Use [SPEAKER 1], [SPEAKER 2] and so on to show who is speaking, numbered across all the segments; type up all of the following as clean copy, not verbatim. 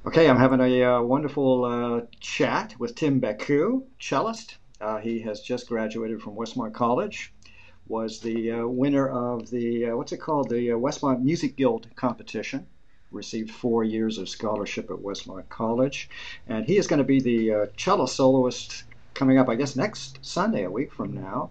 [SPEAKER 1] Okay, I'm having a wonderful chat with Tim Beccue, cellist. He has just graduated from Westmont College, was the winner of the, what's it called, the Westmont Music Guild competition, received 4 years of scholarship at Westmont College, and he is going to be the cello soloist coming up, I guess, next Sunday, a week from now.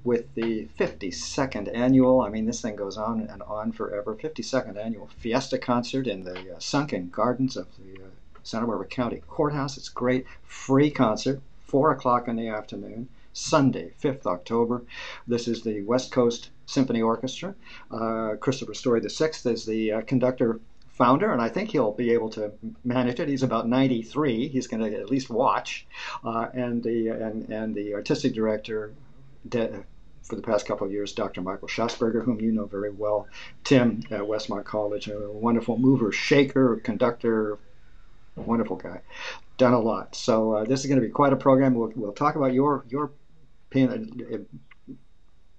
[SPEAKER 1] With the 52nd annual, I mean, this thing goes on and on forever, 52nd annual Fiesta concert in the sunken gardens of the Santa Barbara County Courthouse. It's great, free concert, 4 o'clock in the afternoon, Sunday, 5th October. This is the West Coast Symphony Orchestra. Christopher Story VI is the conductor founder, and I think he'll be able to manage it. He's about 93. He's going to at least watch. And the artistic director for the past couple of years, Dr. Michael Schassberger, whom you know very well. Tim at Westmont College, a wonderful mover, shaker, conductor, wonderful guy. Done a lot. So this is going to be quite a program. We'll talk about your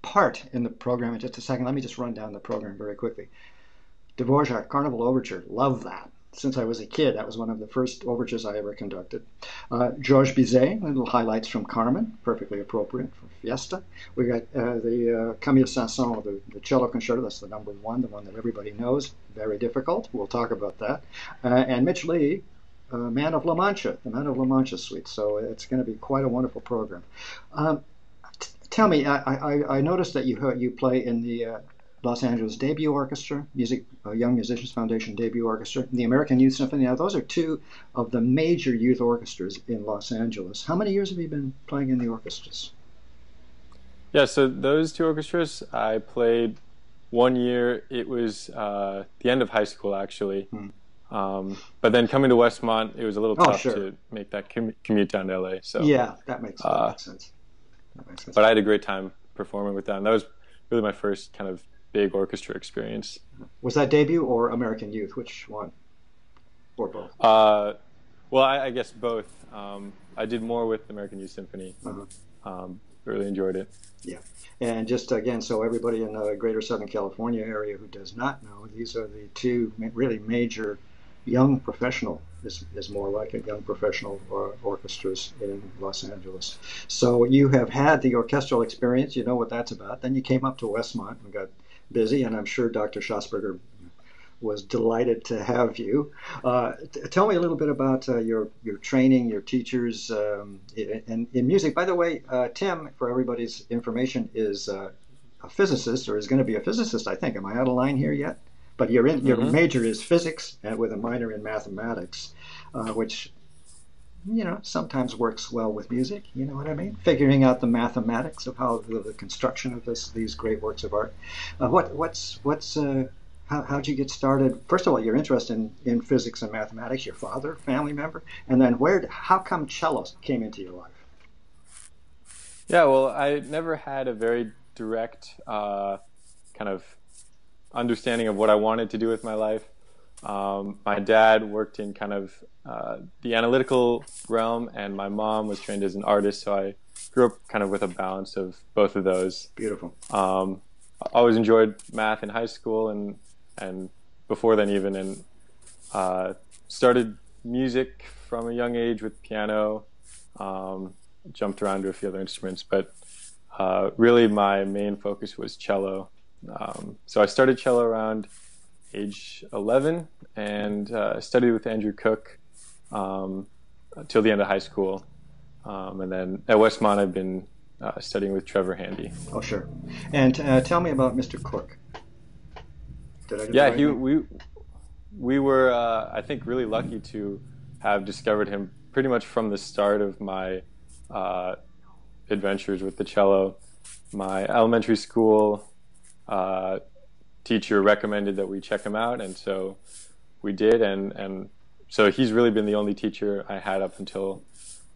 [SPEAKER 1] part in the program in just a second. Let me just run down the program very quickly. Dvorak, Carnival Overture, love that. Since I was a kid, that was one of the first overtures I ever conducted. Georges Bizet, little highlights from Carmen, perfectly appropriate for Fiesta. We got the Camille Saint-Saëns, the cello concerto, that's the number one, the one that everybody knows, very difficult. We'll talk about that. And Mitch Lee, Man of La Mancha, the Man of La Mancha suite. So it's going to be quite a wonderful program. Tell me, I noticed that you play in the Los Angeles Debut Orchestra, Young Musicians Foundation Debut Orchestra, and the American Youth Symphony. Now, those are two of the major youth orchestras in Los Angeles. How many years have you been playing in the orchestras?
[SPEAKER 2] Yeah, so those two orchestras, I played 1 year. It was the end of high school, actually. But then coming to Westmont, it was a little tough
[SPEAKER 1] sure.
[SPEAKER 2] to make that commute down to LA. So
[SPEAKER 1] yeah, that makes sense. That makes sense.
[SPEAKER 2] But I had a great time performing with them. That was really my first kind of big orchestra experience.
[SPEAKER 1] Was that debut or American Youth? Which one? Or both?
[SPEAKER 2] Well, I guess both. I did more with American Youth Symphony. Really enjoyed it.
[SPEAKER 1] Yeah. And just again, so everybody in the greater Southern California area who does not know, these are the two really major young professional, is more like a young professional orchestras in Los Angeles. So you have had the orchestral experience, you know what that's about. Then you came up to Westmont and got busy, and I'm sure Dr. Schassberger was delighted to have you. Tell me a little bit about your training, your teachers, in music. By the way, Tim, for everybody's information, is a physicist, or is going to be a physicist, I think. Am I out of line here yet? But your major is physics, with a minor in mathematics, which sometimes works well with music. You know what I mean? Figuring out the mathematics of how the construction of these great works of art. How'd you get started? First of all, your interest in physics and mathematics. Your father, family member, and then how come cello came into your life?
[SPEAKER 2] Yeah, well, I never had a very direct kind of understanding of what I wanted to do with my life. My dad worked in kind of the analytical realm, and my mom was trained as an artist, so I grew up kind of with a balance of both of those.
[SPEAKER 1] Beautiful.
[SPEAKER 2] I always enjoyed math in high school and before then even, and started music from a young age with piano, jumped around to a few other instruments, but really my main focus was cello. So I started cello around age 11 and studied with Andrew Cook till the end of high school. And then at Westmont, I've been studying with Trevor Handy.
[SPEAKER 1] Oh, sure. And tell me about Mr. Cook. Did I get
[SPEAKER 2] Yeah,
[SPEAKER 1] the right name?
[SPEAKER 2] we were, I think, really lucky to have discovered him pretty much from the start of my adventures with the cello. My elementary school teacher recommended that we check him out, and so we did, and so he's really been the only teacher I had up until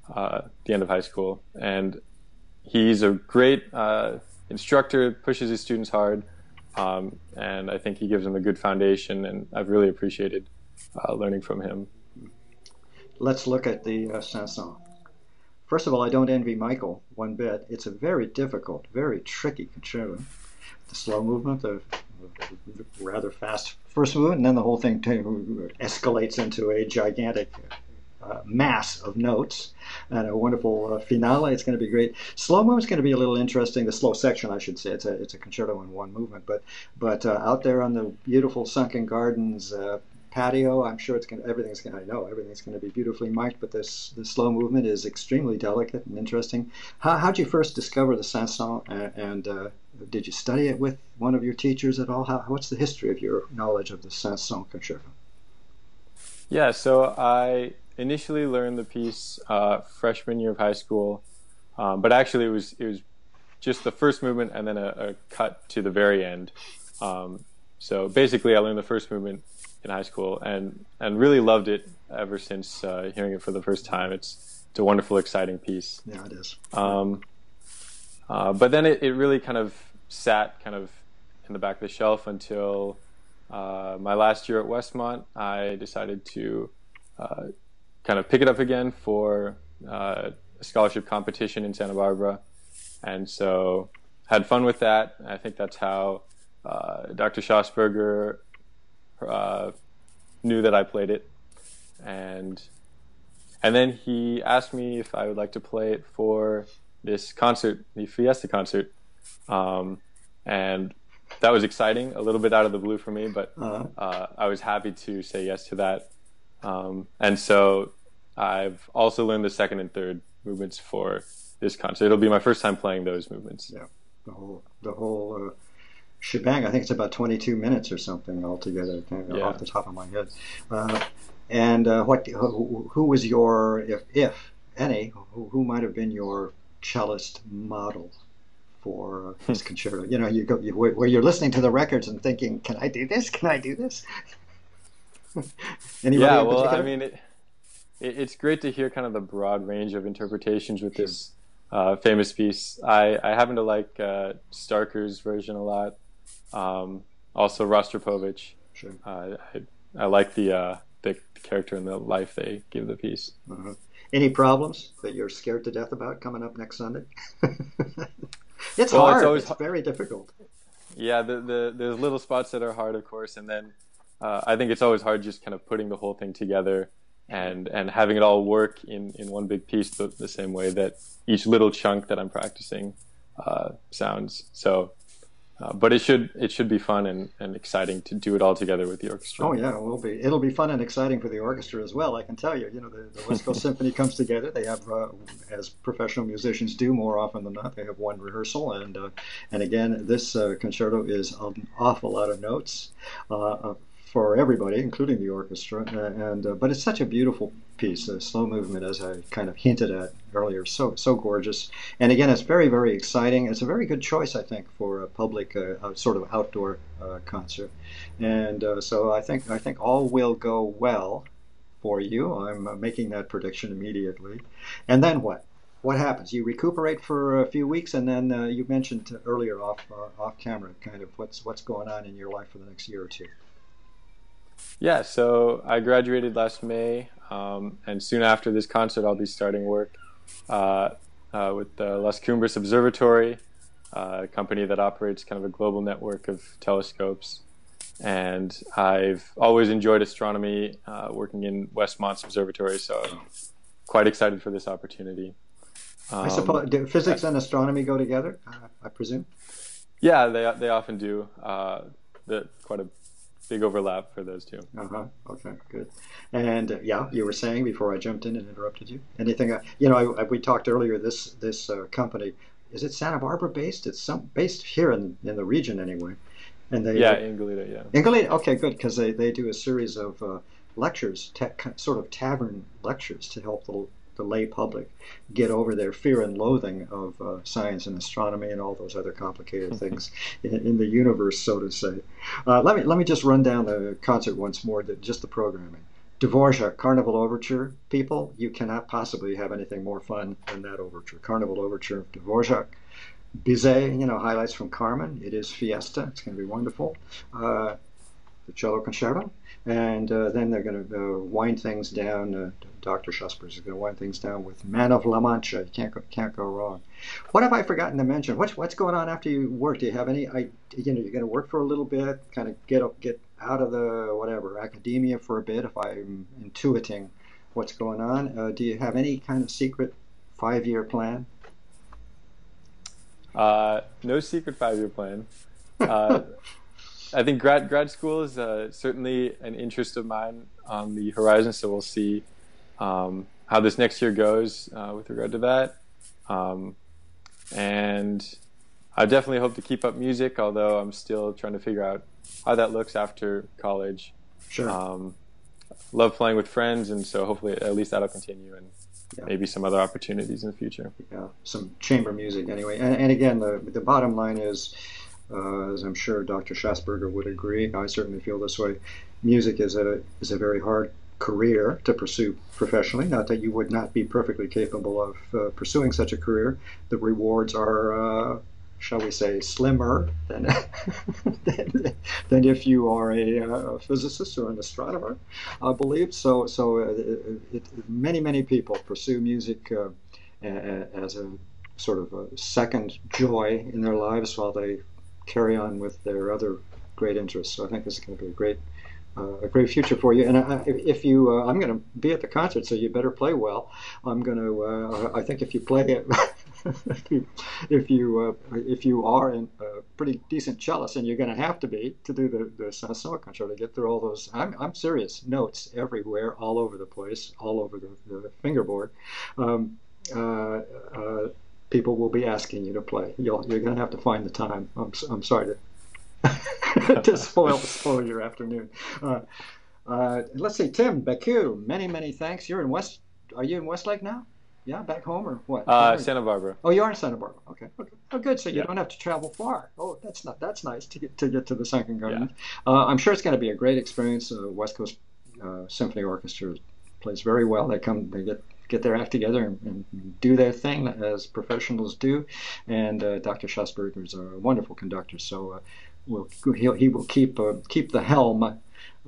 [SPEAKER 2] the end of high school, and he's a great instructor, pushes his students hard, and I think he gives them a good foundation, and I've really appreciated learning from him.
[SPEAKER 1] Let's look at the Saint-Saëns. First of all, I don't envy Michael one bit. It's a very difficult, very tricky concerto. The slow movement, the rather fast first movement, and then the whole thing escalates into a gigantic mass of notes and a wonderful finale. It's going to be great. Slow movement's going to be a little interesting. The slow section, I should say. It's a concerto in one movement, but out there on the beautiful Sunken Gardens patio, I'm sure everything's going to be beautifully marked. But the slow movement is extremely delicate and interesting. How'd you first discover the Saint-Saëns, and did you study it with one of your teachers at all? What's the history of your knowledge of the Saint-Saëns concerto?
[SPEAKER 2] Yeah, so I initially learned the piece freshman year of high school, but actually it was just the first movement and then a cut to the very end. So basically, I learned the first movement in high school and really loved it ever since hearing it for the first time. It's a wonderful, exciting piece.
[SPEAKER 1] Yeah, it is.
[SPEAKER 2] But then it really kind of sat kind of in the back of the shelf until my last year at Westmont. I decided to kind of pick it up again for a scholarship competition in Santa Barbara, and so had fun with that. I think that's how Dr. Schossberger knew that I played it, and then he asked me if I would like to play it for this concert, the Fiesta concert, and that was exciting, a little bit out of the blue for me, but I was happy to say yes to that. And so I've also learned the second and third movements for this concert. It'll be my first time playing those movements.
[SPEAKER 1] Yeah, the whole shebang. I think it's about 22 minutes or something altogether, off the top of my head. And who was your, if any, who might have been your cellist model for this concerto? You know, where you're listening to the records and thinking, "Can I do this? Can I do this?" Anybody
[SPEAKER 2] yeah,
[SPEAKER 1] in
[SPEAKER 2] well,
[SPEAKER 1] particular?
[SPEAKER 2] I mean, it's great to hear kind of the broad range of interpretations with this famous piece. I happen to like Starker's version a lot. Also Rostropovich.
[SPEAKER 1] Sure.
[SPEAKER 2] I like the character and the life they give the piece.
[SPEAKER 1] Any problems that you're scared to death about coming up next Sunday? It's
[SPEAKER 2] Well,
[SPEAKER 1] hard. It's very difficult.
[SPEAKER 2] Yeah, there's little spots that are hard, of course, and then I think it's always hard just kind of putting the whole thing together and having it all work in one big piece the same way that each little chunk that I'm practicing sounds. So, but it should be fun and exciting to do it all together with the orchestra.
[SPEAKER 1] Oh yeah, it will be. It'll be fun and exciting for the orchestra as well. I can tell you. You know, the West Coast Symphony comes together. They have, as professional musicians do more often than not, they have one rehearsal, and again, this concerto is an awful lot of notes for everybody, including the orchestra. But it's such a beautiful piece. The slow movement, as I kind of hinted at earlier, so gorgeous. And again, it's very, very exciting. It's a very good choice, I think, for a public sort of outdoor concert. And so I think all will go well for you. I'm making that prediction immediately. And then what? What happens? You recuperate for a few weeks, and then you mentioned earlier off camera, kind of what's going on in your life for the next year or two.
[SPEAKER 2] Yeah, so I graduated last May, and soon after this concert, I'll be starting work with the Las Cumbres Observatory, a company that operates kind of a global network of telescopes. And I've always enjoyed astronomy, working in Westmont's observatory, so I'm quite excited for this opportunity.
[SPEAKER 1] I suppose physics and astronomy go together, I presume?
[SPEAKER 2] Yeah, they often do. Quite a big overlap for those two.
[SPEAKER 1] Okay, good. And yeah, you were saying before I jumped in and interrupted you. Anything? We talked earlier. This company, is it Santa Barbara based? It's based here in the region anyway. And they
[SPEAKER 2] in Goleta, yeah.
[SPEAKER 1] In Goleta, okay, good, because they do a series of lectures, sort of tavern lectures, to help the lay public get over their fear and loathing of science and astronomy and all those other complicated things in the universe, so to say. Let me just run down the concert once more, just the programming. Dvorak, Carnival Overture. People, you cannot possibly have anything more fun than that overture. Carnival Overture of Dvorak. Bizet, highlights from Carmen. It is Fiesta. It's going to be wonderful. The Cello Concerto. And then they're going to wind things down. Dr. Schossberg is going to wind things down with Man of La Mancha. You can't go wrong. What have I forgotten to mention? What's going on after you work? Do you have any? You're going to work for a little bit, kind of get out of the whatever academia for a bit, if I'm intuiting what's going on. Do you have any kind of secret 5-year plan?
[SPEAKER 2] No secret 5-year plan. Uh, I think grad school is certainly an interest of mine on the horizon. So we'll see how this next year goes with regard to that. Um, and I definitely hope to keep up music, although I'm still trying to figure out how that looks after college.
[SPEAKER 1] Sure.
[SPEAKER 2] Love playing with friends, and so hopefully at least that'll continue, and
[SPEAKER 1] Yeah.
[SPEAKER 2] maybe some other opportunities in the future.
[SPEAKER 1] Yeah. Some chamber music anyway. And again, the bottom line is, as I'm sure Dr. Schassberger would agree, I certainly feel this way. Music is a very hard career to pursue professionally. Not that you would not be perfectly capable of pursuing such a career. The rewards are, shall we say, slimmer than than if you are a physicist or an astronomer, I believe. Many people pursue music as a sort of a second joy in their lives while they carry on with their other great interests. So I think this is going to be a great future for you. And if you, I'm going to be at the concert, so you better play well. I'm going to. I think if you play it, if you are a pretty decent cellist, and you're going to have to be to do the Saint-Saëns Cello Concerto, to get through all those. I'm serious. Notes everywhere, all over the place, all over the fingerboard. Um, uh, uh, People will be asking you to play. You're going to have to find the time. I'm sorry to to spoil your afternoon. Let's see, Tim Beccue. Many thanks. You're in West. Are you in Westlake now? Yeah, back home or what?
[SPEAKER 2] Santa Barbara.
[SPEAKER 1] Oh, you are in Santa Barbara. Okay. Oh, good. So you
[SPEAKER 2] Yeah.
[SPEAKER 1] don't have to travel far. Oh, that's nice to get to the Sunken Garden.
[SPEAKER 2] Yeah.
[SPEAKER 1] I'm sure it's going to be a great experience. West Coast Symphony Orchestra plays very well. They get their act together and do their thing as professionals do. And Dr. Schassberger is a wonderful conductor. So he will keep the helm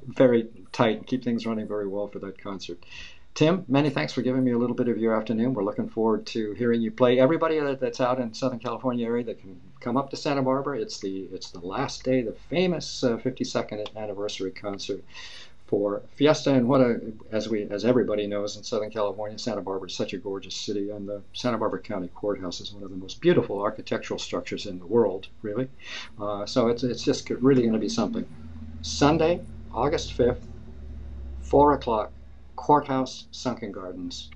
[SPEAKER 1] very tight and keep things running very well for that concert. Tim, many thanks for giving me a little bit of your afternoon. We're looking forward to hearing you play. Everybody that's out in Southern California area that can come up to Santa Barbara. It's the last day, the famous 52nd anniversary concert for Fiesta. And as everybody knows, in Southern California, Santa Barbara is such a gorgeous city, and the Santa Barbara County Courthouse is one of the most beautiful architectural structures in the world, really. So it's just really going to be something. Sunday, August 5th, 4 o'clock. Courthouse, Sunken Gardens,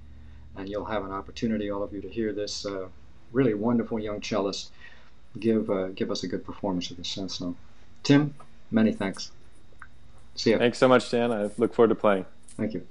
[SPEAKER 1] and you'll have an opportunity, all of you, to hear this really wonderful young cellist give us a good performance of the Saint-Saëns. Tim, many thanks. See you.
[SPEAKER 2] Thanks so much, Dan. I look forward to playing.
[SPEAKER 1] Thank you.